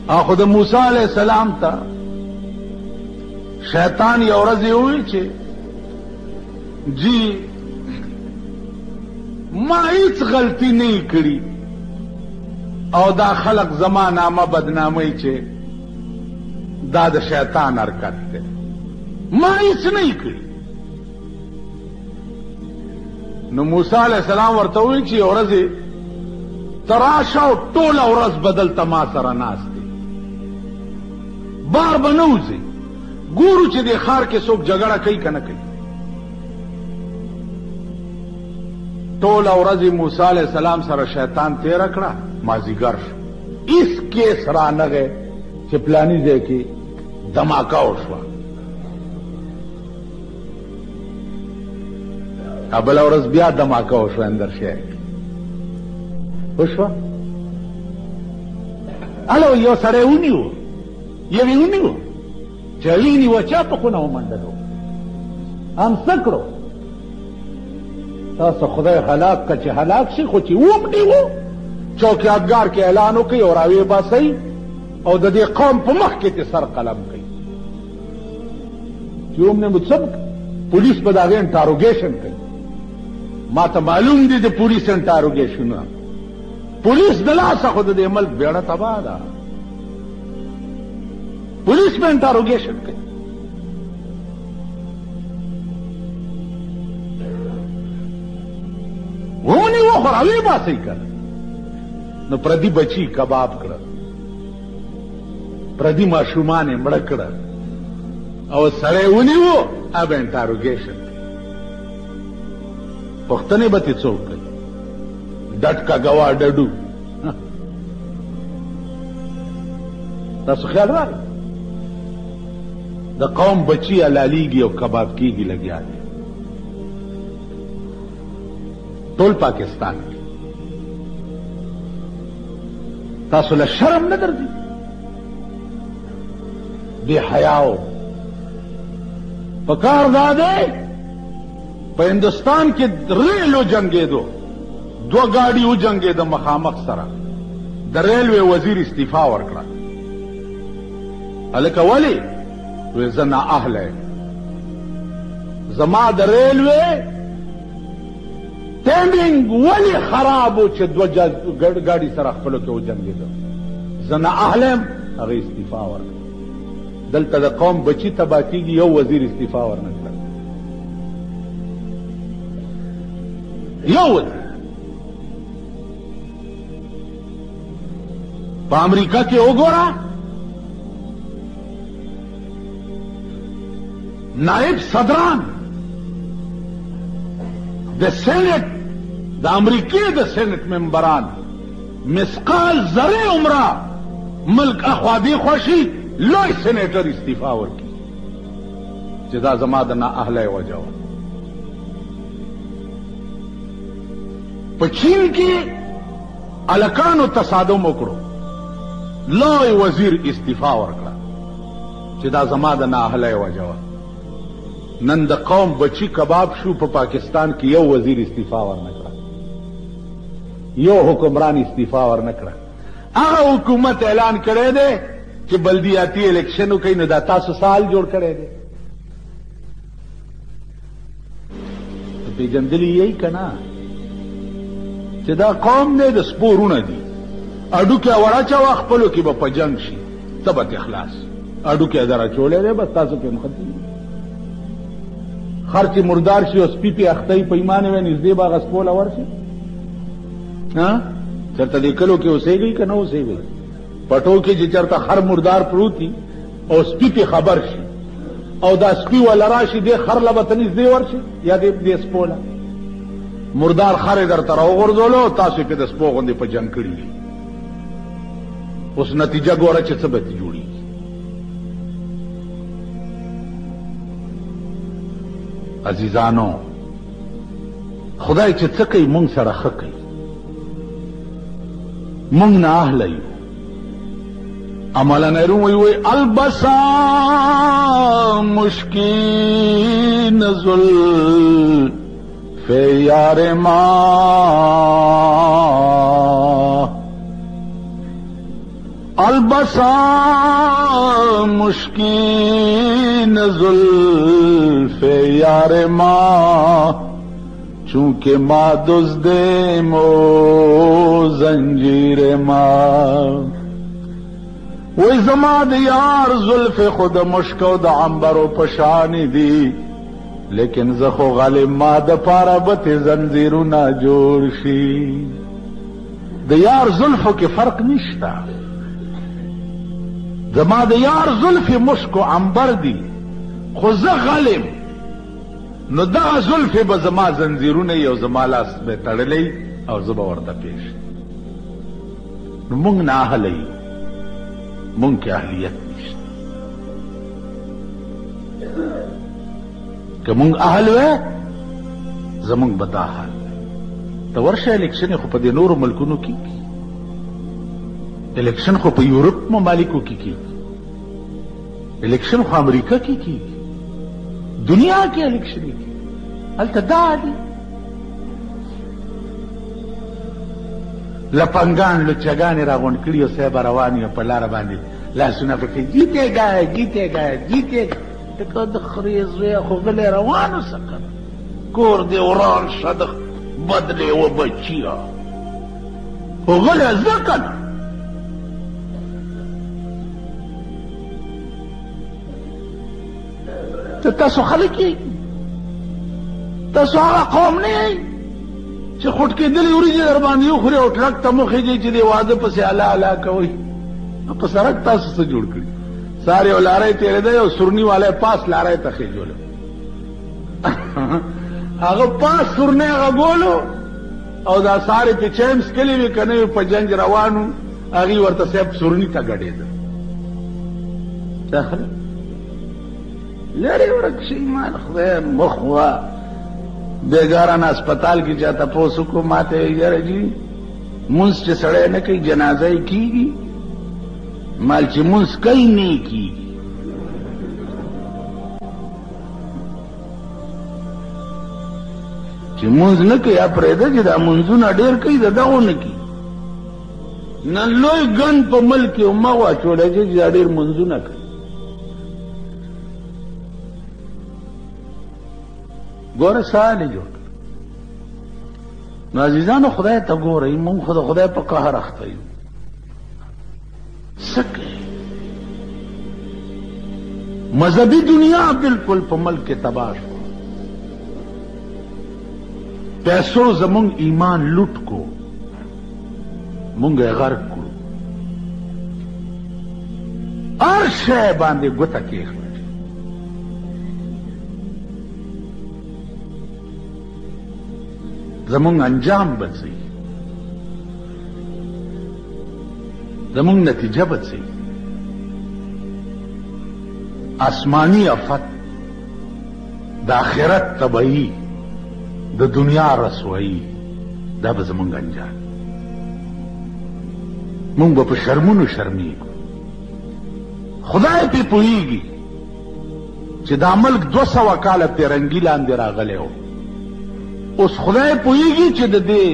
اخو د موسی علیہ السلام ته شیطان یو ورځ وی چې جی ما هیڅ غلطی نه کړی او دا خلق زما نامه بدنامي چې دا د شیطان حرکت ده، ما هیڅ نه کړی. نو موسی علیہ السلام ورته وی چې یو ورځ تراشه او ټوله ورځ بدل ته ما سره ناست دی، بار به نه وځي، ګورو چې د ښار کې څوک جګړه کوي که نه کوي. ټوله ورځ موسی علیہ السلام سره شیطان تیره کړه، مازدیګر شو، هیڅ کیس رانغی چې پلاني ځای کې دماکه وشوه. بله ورځ بیا دماکه وشوه اندر شهر کې وشوه. هلو یو سړی ونیو، یوې ونیو چې ونیوه چا په خونه ومنډلو، هم څه کړو؟ تاسو خدای هلاک که چې هلاک شي، خو چې ومنیو چوکیادګار کې اعلان وکړي او راویې باسئ او د دې قوم په مخ کې ترې سر قلم کوي چې ومنې څه پولیس به د هغې انټاروګیشن کوي. ما ته معلوم دي د پولیس انټاروګیشنونه، پولیس د لاسه خو د دې ملک بیړه تباه ده، پولیس به انټاروګیشن کوي. ونیو خو راویې باسئ که نه، نو پردي بچي کباب کړه، پردي ماشومان یې مړه کړه او سړی ونیو اب انټاروګیشن کوي. پوښتنې به ترې څوک کوي؟ ډډ کا ګوا ډډو. تاسو خیال راغی؟ د قوم بچي حلالیږي او کباب کېږي لګیا دي ټول پاکستان کې. تاسو له شرم نه درځي؟ بې حیاو پکار دا دی په هندوستان کې ریل وجنګېدو، دوه ګاډي وجنګېده مخامخ سره، د ریلوې وزیر استعفا ورکړه. هلکه ولې؟ وی زه نااهله یم، زما د ریلوې ټیمینګ ولې خراب و چې دوه ګاډي سره خپلو کې وجنګېده، زه نااهله یم، هغې استعفا ورکړه. دلته د قوم بچي تباه کېږي، یو وزیر استعفا ورنه کړه، یو وزیر. په امریکا کې وګوره، نائب صدران د سینټ د امریکې د سینټ ممبران مسقال ذرې عمره ملک اخوا دې خوشي لوی سینیټر استعفا ورکړي چې دا زما د نااهلۍ وجه وه. په چین کې الکانو تصادم وکړو، لوی وزیر استعفا ورکړه چې دا زما د نااهلۍ وجه وه. نن د قوم بچی کباب شو، په پاکستان کې یو وزیر استعفا ورنه کړه، یو حکمران استعفا ورنه کړه. هغه حکومت اعلان کړی دی چې بلدیاتی الیکشن وکړي، نو دا تاسو سال جوړ کړی دی. پیژندلي یې که نه چې دا قوم دی د سپورونه دي، اډوکې وراچوه خپلو کې به په جنګ شي، ته به اخلاص اډوکې در اچولی دی، بس تاسو پې مختلي خر چې مردار شي او سپي پې اخته په ایمان وی نږدې به هغه سپوله ورشي. چېرته دې کلو کې اوسېږئ که نه اوسېږئ؟ پټو کې چې چېرته خر مردار پروتي او سپي پې خبر شي او دا سپي وله راشي، دې خر له به ته نږدې ورشي یا دې سپوله مردار خر یې درته راوغورځولو او تاسو یې پې د سپو غوندې په جنګ کړي دي. اوس نتیجه ګوره چې څه به ترې جوړېږي. عزیزانو، خدای چې څه کوي مونږ سره ښه کوي، مونږ نااهله یو. عملا روی وی البسا مشکین زل فی یار ما البسا مشکین زلف یار ما چونکہ ما دزدیم و زنجیر ما وی زما د یار زلف خود مشکو د عنبر و پشانی دی لیکن زخو غالب ما د پارا بت زنجیرنا جوړ شي د یار زلفو کې فرق نشتا زما د یار زلف مشکو عنبر دی خو زه غالب نو دغه زلف به زما زنجیرونه یو زما لاس به تړلی او زه به ورته پیش نو مونږ نه اهلی مونږ کې اهلیت نشته که مونږ اهل وې زمونږ به دا حال ته ورشه الیکشن خو په دې نورو ملکونو کې الیکشن خو په یورپ ممالکو کې کیږي الیکشن خو امریکا کې کیږي دنیا کې الیکشن کیږي هلته دا دي لپنګان لچګانې راغونډ کړي او صاحب روان یو په لاره باندې لاسونه پکې جیتېګا جیتېګا جیتېګا ته د خرې زوی خو غلی روانو سکه کور دې وران شه د بدلې و بچیا خو غلی زه کنه تاسو خلک یې تاسو هغه قوم نه یې چې خوټ کېدلې وریجې در باندې وخورې او ټرک ته مو خېږي چې د واده پسې الا الا کوئ په سړک تاسو څه جوړ کړي سارے یو لاری تېرېده یو سورني والی پاس لاری ته خېجولو هغه پاس سورنی غږولو او دا سارې چې چیمس کلي وي که نه وي په جنج روانو هغې ورته صاحب سورني ته ګډېده دا خلک لرې ورک شي مال خدای مخ وا بیګاران اسپتال کې چاته پوس کو ماته یاره جی مونږ چې سړی نه کوي جنازه یې کېږي مال چې مونږ کوي نه یې کېږي چې مونږ نه کوي یا پرېږده چې دا مونځونه ډېر کوي د دغو نه کوي نن لوی ګن په ملک کې مه واچولی چې دا ډېر مونځونه کوي ګوره سال یې جوړ نو عزیزانو خدای ته ګورئ مونږ خو د خدای په قهر اخته یو څه کوي مذهبي دنیا بالکل په ملک کې تباه شوه پیسو زمونږ ایمان لوټ کو مونږ یې غرق کړو هر شی باندې ګوته کېښوه زمونږ انجام به څه وي زمونږ نتیجه به څه وي آسمانی افت د آخرت تباهي د دنیا رسوایی دا به زمونږ انجام مونږ به په شرمونو شرمیږو خدای پې پوهیږي چې دا ملک 200 کاله پیرنګي لاندې راغلی و اوس خدای پوهیږي چې د دې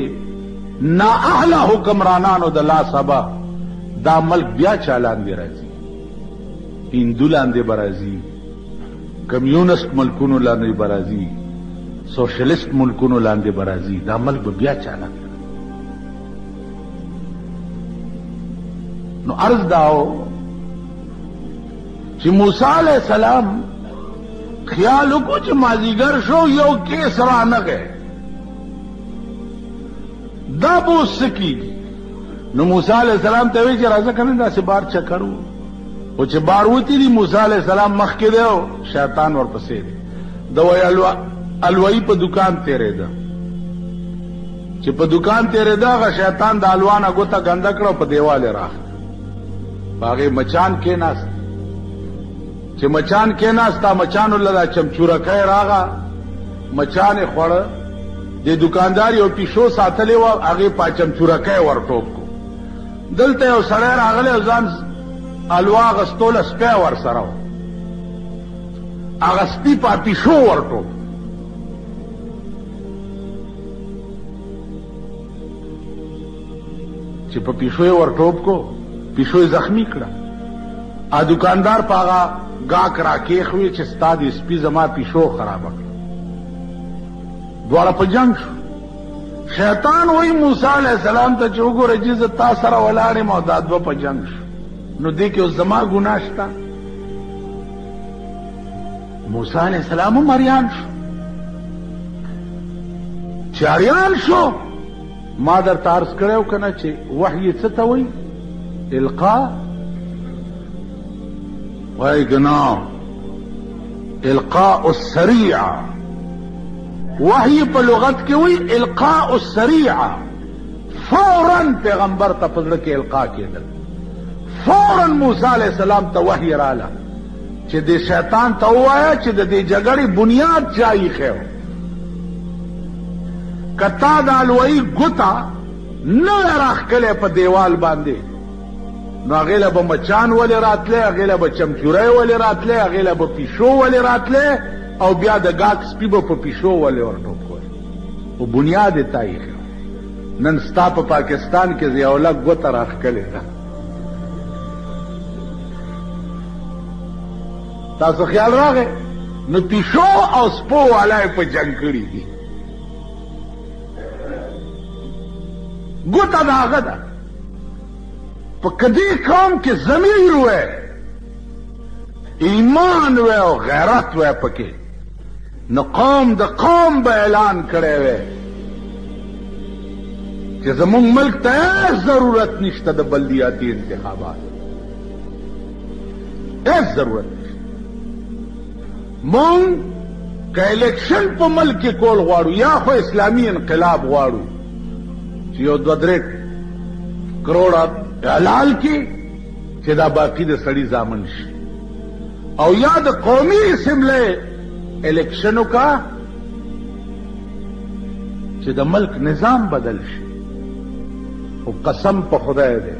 نااهله حکمرانانو د لاسه به دا ملک بیا چا لاندې راځي هندو لاندې به راځي کمیونست ملکونو لاندې به راځي سوشلیست ملکونو لاندې به راځي دا ملک به بیا چا لاندې نو عرض داو چې موسی علیہ السلام خیال وکړو چې مازیګر شو یو کیس رانغی دا به اوس څه کېږي نو موسی علیہ السلام ته وایي چې راځه که نه داسې بار چکر و خو چې بار وتي دي موسی علیہ السلام مخکې دی او شیطان ورپسې دی د وایي الوایي په دکان تېرېده چې په دکان تېرېده هغه شیطان د الوا نه ګوته ګنده کړه او په دیوال یې راغله په هغې مچان کېناست چې مچان کېناستا مچانو له دا چمچورکی راغه مچان یې خوړه د دکاندار یو پیشو ساتلی وه هغې په چمچورکی ورټوپ کو دلته یو سړی راغلی او ځان الوا اغستوله سپی ورسره و هغه سپي په پیشو ورټوپ چې په پیشو یې ورټوپ کو پیشو زخمی کړه. ا دکاندار پاغا گاک را کېخوي چې ستا د سپي زما پیشو خراب کړه. دواړه په جنگ شو. شیطان وای موسی علیہ السلام ته چې وګوره چې زه تا سره ولاړم او دا دوه په جنگ شو نو دې کې اوس زما ګناه شته. موسی علیہ السلام هم اریان شو. چې اریان شو ما درته عرض کړی کنه چې وحی څه ته وایي؟ القاء وای ګناه القاء السریع. وحی په لغت کې وایي القاء السریع. فوراً پیغمبر ته په زړه کې القاء کېدل. فوراً موسی علیہ السلام ته وحی رااله چې د شیطان ته ووایه چې د دې جګړې بنیاد چا ایښی و. که تا د الوهي ګوته نه وی راښکلی په دیوال باندې نو هغې له به مچان ولې راتلی، هغې له به چمچوری ولې راتلی، هغې له به پیشو ولې راتلی او بیا د ګاک سپي به په پیشو ولې ورټوپ کوی. خو بنیاد یې تا ایښی. نن ستا په پاکستان کې ضیاءالله ګوته راښکلې ده. تاسو خیال راغی؟ نو پیشو او سپو والا په جنگ کړي دي. ګوته د هغه ده. په کدی قوم کې ضمیر وی، ایمان وی او غیرت وی پکې، نو قوم د قوم به اعلان کړی وی چې زمونږ ملک ته هیڅ ضرورت نشته د بلدیاتي انتخابات. هیڅ ضرورت نشته. مونږ که الیکشن په ملک کې کول غواړو یا خو اسلامي انقلاب غواړو چې یو 2-3 کروڑه حلال کی چې دا باقی د سړي زامن شي، او یا د قومي اسمبلی الیکشنو کا چې د ملک نظام بدل شي. او قسم په خدای دی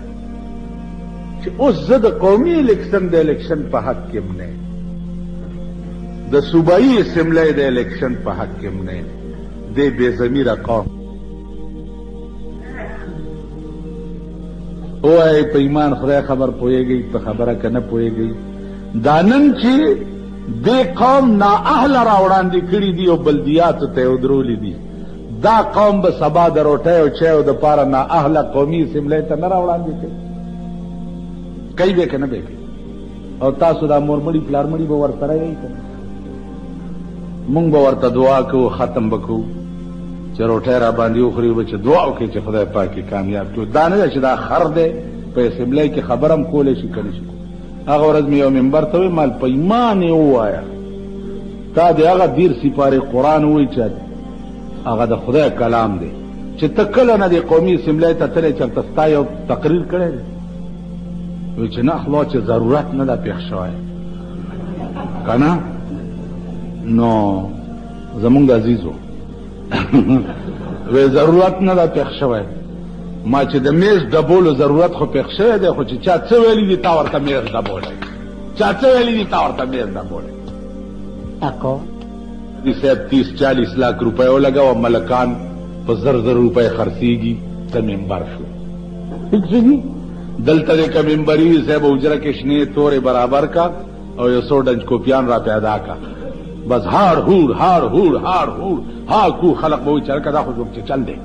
چې اوس زه د قومي الیکشن د الیکشن په حق کې نه، د صوبایي اسمبلی د الیکشن په حق کې نه. دې بې ضمیره قوم وای په ایمان خدای خبر پوهیږي، په خبره که نه پوهیږي. دا نن چې دې قوم نااهله راوړاندې کړي دي او بلدیاتو ته یې ودرولي دي، دا قوم به سبا د روټۍ او چایو دپاره نااهله قومي اسمبلی ته نه راوړاندې کوي. کوي به که نه به کوي. او تاسو دا مورمړي پلارمړي به ورسره یئ که مونږ به ورته دعا کوو، ختم به کوو چې روټۍ را باندې وخوري به چې دعا وکړي چې خدای پاک یې کامیاب کړي. دا نه ده چې دا خر دی په اسمبلی کې خبره هم کولی شي کلی شي. هغه ورځ مې یو ممبر ته وویل مال په ایمان یې ووایه تا د هغه 10 سپارې قرآن ووایي چې هغه د خدای کلام دی چې ته کله نه دې قومي اسمبلی ته تللی چېرته ستا یو تقریر کړی دی؟ وایي چې نه خلا چې ضرورت نه ده پېښ شوی که نه. نو زمونږ عزیزو وی ضرورت نه ده پېښ شوی. ما چې د میز ډبولو ضرورت خو پېښ شوی دی، خو چې چا څه ویلي دي تا ورته میز ډبولی، چا څه ویلي دي تا ورته میز ډبولی. دې صاحب 30-40 لاک روپۍ ولګوه، ملکان په 1000 روپۍ خرڅېږي، ته ممبر شو. ټیک څه دي دلته دې که ممبري صاحب حجره کې شنې تورې برابر کا او یو 100 ډنچ کوپیان را پیدا کا، بس هاړ هوړ هاړ هوړ هاړ هوړ ها کو خلق به وایي چې هلکه دا خو زموږ چې چل دی